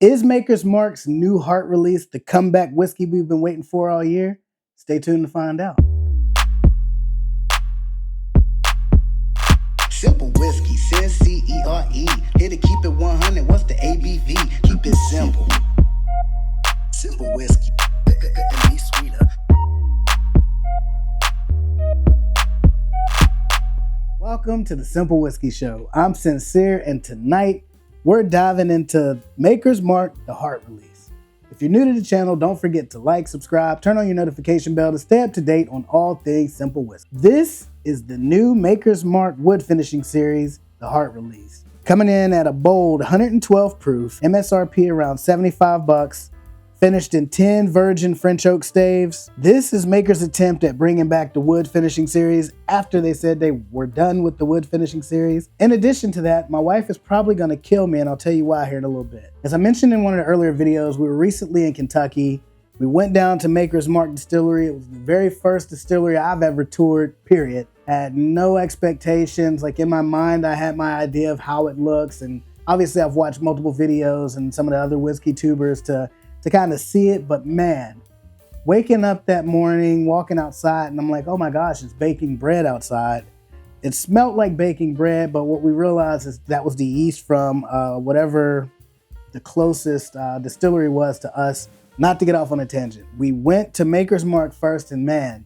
Is Maker's Mark's new heart release the comeback whiskey we've been waiting for all year? Stay tuned to find out. Cynple whiskey, Cyncere. Here to keep it 100. What's the ABV? Keep it simple. Cynple whiskey, and be sweeter. Welcome to the Cynple Whiskey Show. I'm Cyncere, and tonight we're diving into Maker's Mark, the heart release. If you're new to the channel, don't forget to like, subscribe, turn on your notification bell to stay up to date on all things Cynple whiskey. This is the new Maker's Mark wood finishing series, the heart release. Coming in at a bold 112 proof, MSRP around 75 bucks, finished in 10 virgin French oak staves. This is Maker's attempt at bringing back the wood finishing series after they said they were done with the wood finishing series. In addition to that, my wife is probably gonna kill me, and I'll tell you why here in a little bit. As I mentioned in one of the earlier videos, we were recently in Kentucky. We went down to Maker's Mark Distillery. It was the very first distillery I've ever toured, period. I had no expectations. Like in my mind, I had my idea of how it looks, and obviously I've watched multiple videos and some of the other whiskey tubers to kind of see it, but man, waking up that morning, walking outside, and I'm like, oh my gosh, it's baking bread outside. It smelled like baking bread, but what we realized is that was the yeast from whatever the closest distillery was to us. Not to get off on a tangent, we went to Maker's Mark first, and man,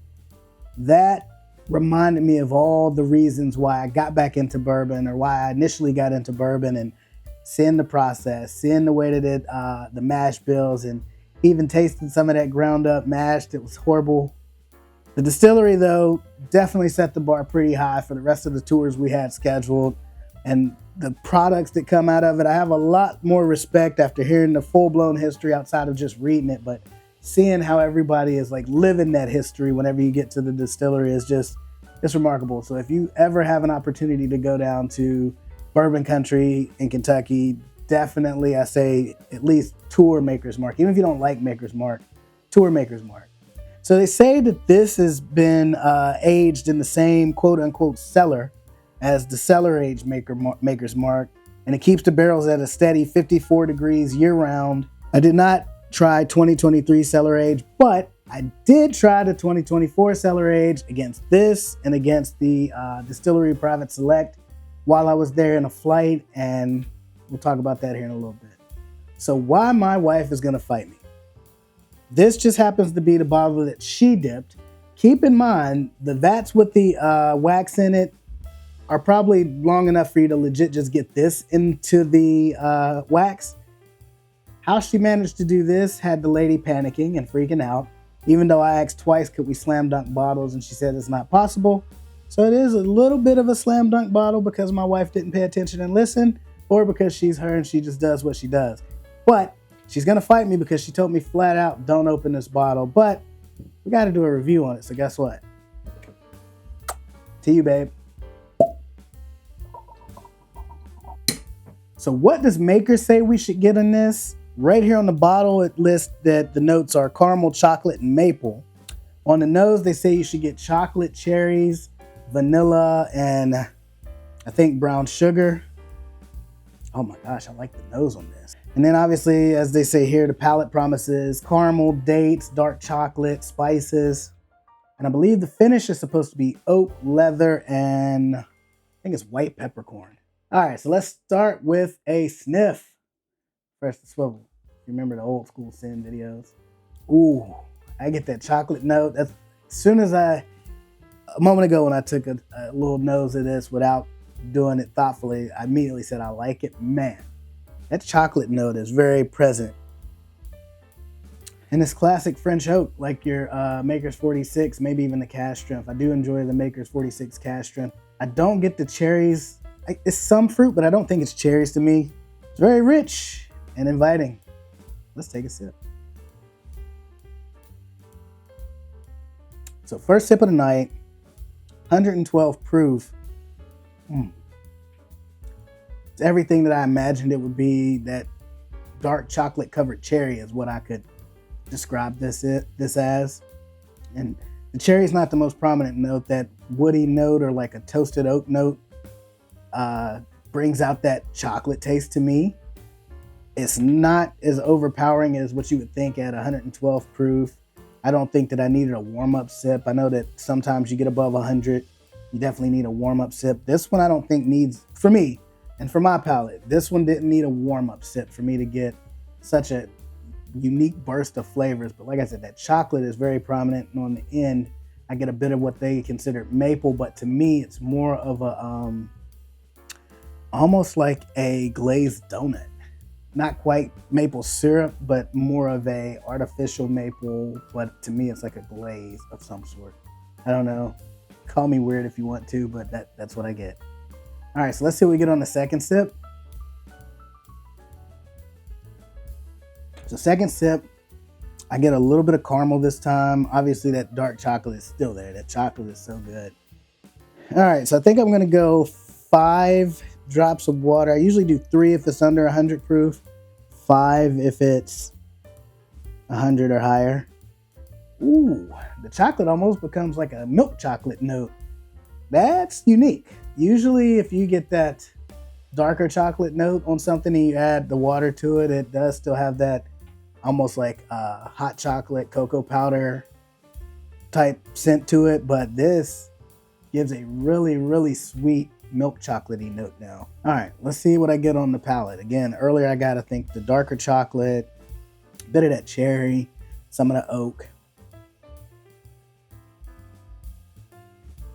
that reminded me of all the reasons why I got back into bourbon, or why I initially got into bourbon, and seeing the process, seeing the way that the mash bills, and even tasting some of that ground up mash that was horrible. The distillery though definitely set the bar pretty high for the rest of the tours we had scheduled, and the products that come out of it. I have a lot more respect after hearing the full-blown history outside of just reading it, but seeing how everybody is like living that history whenever you get to the distillery is just, it's remarkable. So if you ever have an opportunity to go down to bourbon country in Kentucky, definitely I say at least tour Maker's Mark. Even if you don't like Maker's Mark, tour Maker's Mark. So they say that this has been aged in the same quote unquote cellar as the cellar aged Maker's Mark, and it keeps the barrels at a steady 54 degrees year round. I did not try 2023 cellar age, but I did try the 2024 cellar age against this and against the Distillery Private Select while I was there in a flight, and we'll talk about that here in a little bit. So why my wife is gonna fight me. This just happens to be the bottle that she dipped. Keep in mind, the vats with the wax in it are probably long enough for you to legit just get this into the wax. How she managed to do this had the lady panicking and freaking out, even though I asked twice, could we slam dunk bottles, and she said it's not possible. So it is a little bit of a slam dunk bottle because my wife didn't pay attention and listen, or because she's her and she just does what she does. But she's gonna fight me because she told me flat out, don't open this bottle. But we gotta do a review on it, so guess what? To you, babe. So what does Maker say we should get in this? Right here on the bottle, it lists that the notes are caramel, chocolate, and maple. On the nose, they say you should get chocolate, cherries, vanilla, and I think brown sugar. Oh my gosh, I like the nose on this. And then obviously, as they say here, the palate promises caramel, dates, dark chocolate, spices. And I believe the finish is supposed to be oak, leather, and I think it's white peppercorn. All right, so let's start with a sniff. First the swivel. Remember the old school Sin videos? Ooh, I get that chocolate note. That's as soon as a moment ago when I took a little nose of this without doing it thoughtfully, I immediately said I like it. Man, that chocolate note is very present. And it's classic French oak, like your Maker's 46, maybe even the cask strength. I do enjoy the Maker's 46 cask strength. I don't get the cherries. It's some fruit, but I don't think it's cherries to me. It's very rich and inviting. Let's take a sip. So first sip of the night, 112 proof. It's everything that I imagined it would be. That dark chocolate covered cherry is what I could describe this as. And the cherry is not the most prominent note. That woody note, or like a toasted oak note, brings out that chocolate taste to me. It's not as overpowering as what you would think at 112 proof. I don't think that I needed a warm-up sip. I know that sometimes you get above 100, you definitely need a warm-up sip. This one I don't think needs, for me and for my palate, this one didn't need a warm-up sip for me to get such a unique burst of flavors. But like I said, that chocolate is very prominent, and on the end I get a bit of what they consider maple, but to me it's more of a almost like a glazed donut. Not quite maple syrup, but more of a artificial maple, but to me it's like a glaze of some sort. I don't know, call me weird if you want to, but that's what I get. All right, so let's see what we get on the second sip. So second sip, I get a little bit of caramel this time. Obviously that dark chocolate is still there. That chocolate is so good. All right, so I think I'm gonna go 5 drops of water. I usually do 3 if it's under 100 proof, 5 if it's 100 or higher. Ooh, the chocolate almost becomes like a milk chocolate note. That's unique. Usually if you get that darker chocolate note on something and you add the water to it, it does still have that almost like hot chocolate, cocoa powder type scent to it, but this gives a really, really sweet milk chocolatey note now. All right, let's see what I get on the palate. Again, earlier I got, I think, the darker chocolate, a bit of that cherry, some of the oak.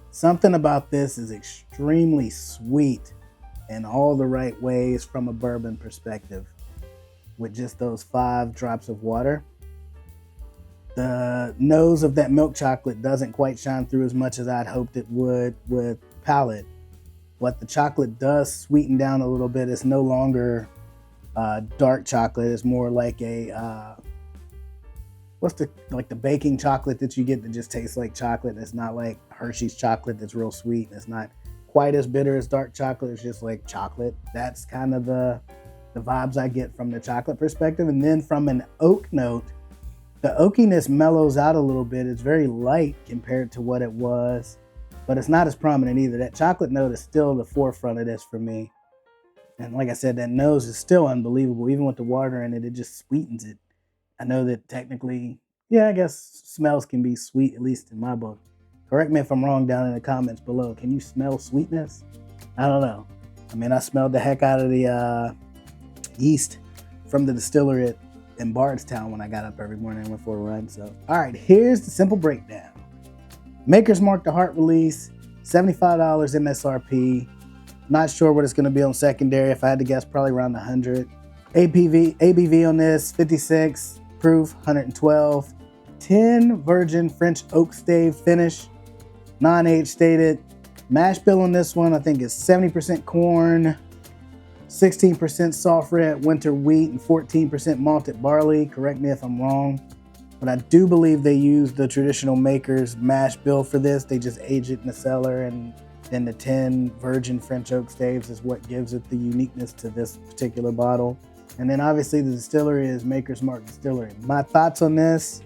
Something about this is extremely sweet in all the right ways from a bourbon perspective with just those 5 drops of water. The nose of that milk chocolate doesn't quite shine through as much as I'd hoped it would with palate. What the chocolate does sweeten down a little bit. It's no longer dark chocolate. It's more like a like the baking chocolate that you get that just tastes like chocolate. It's not like Hershey's chocolate that's real sweet. It's not quite as bitter as dark chocolate. It's just like chocolate. That's kind of the vibes I get from the chocolate perspective. And then from an oak note, the oakiness mellows out a little bit. It's very light compared to what it was, but it's not as prominent either. That chocolate note is still the forefront of this for me. And like I said, that nose is still unbelievable. Even with the water in it, it just sweetens it. I know that technically, yeah, I guess smells can be sweet, at least in my book. Correct me if I'm wrong down in the comments below. Can you smell sweetness? I don't know. I mean, I smelled the heck out of the yeast from the distillery in Bardstown when I got up every morning and went for a run. So, all right, here's the simple breakdown. Maker's Mark the Heart release, $75 MSRP. Not sure what it's going to be on secondary. If I had to guess, probably around 100. ABV on this, 56 proof, 112. 10 virgin French oak stave finish, non-age stated. Mash bill on this one, I think is 70% corn, 16% soft red winter wheat, and 14% malted barley. Correct me if I'm wrong, but I do believe they use the traditional maker's mash bill for this. They just age it in the cellar, and then the 10 virgin French oak staves is what gives it the uniqueness to this particular bottle. And then obviously the distillery is Maker's Mark Distillery. My thoughts on this,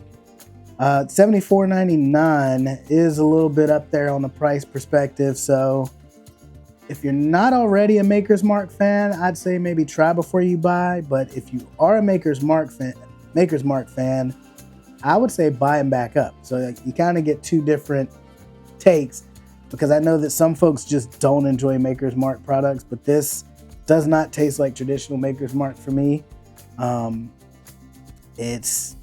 $74.99 is a little bit up there on the price perspective. So if you're not already a Maker's Mark fan, I'd say maybe try before you buy. But if you are a Maker's Mark fan, I would say buy them back up. So you kind of get 2 different takes, because I know that some folks just don't enjoy Maker's Mark products, but this does not taste like traditional Maker's Mark for me. It's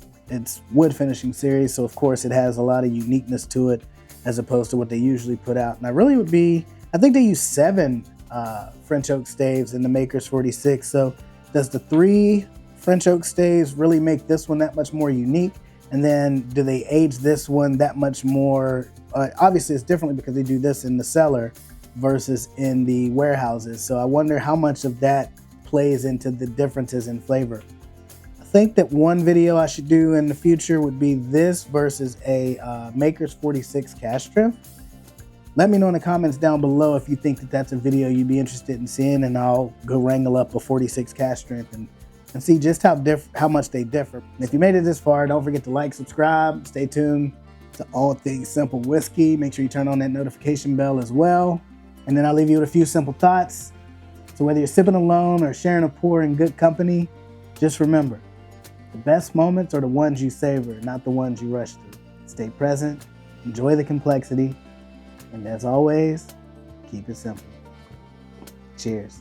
wood finishing series, so of course it has a lot of uniqueness to it as opposed to what they usually put out. And I think they use 7 French oak staves in the Maker's 46. So does the 3 French oak staves really make this one that much more unique? And then do they age this one that much more? Obviously it's different because they do this in the cellar versus in the warehouses. So I wonder how much of that plays into the differences in flavor. I think that one video I should do in the future would be this versus a Maker's 46 cash strength. Let me know in the comments down below if you think that that's a video you'd be interested in seeing, and I'll go wrangle up a 46 cash strength and see just how much they differ. And if you made it this far, don't forget to like, subscribe, stay tuned to all things Cynple whiskey. Make sure you turn on that notification bell as well. And then I'll leave you with a few simple thoughts. So whether you're sipping alone or sharing a pour in good company, Just remember, the best moments are the ones you savor, not the ones you rush through. Stay present, enjoy the complexity, and as always, keep it simple. Cheers.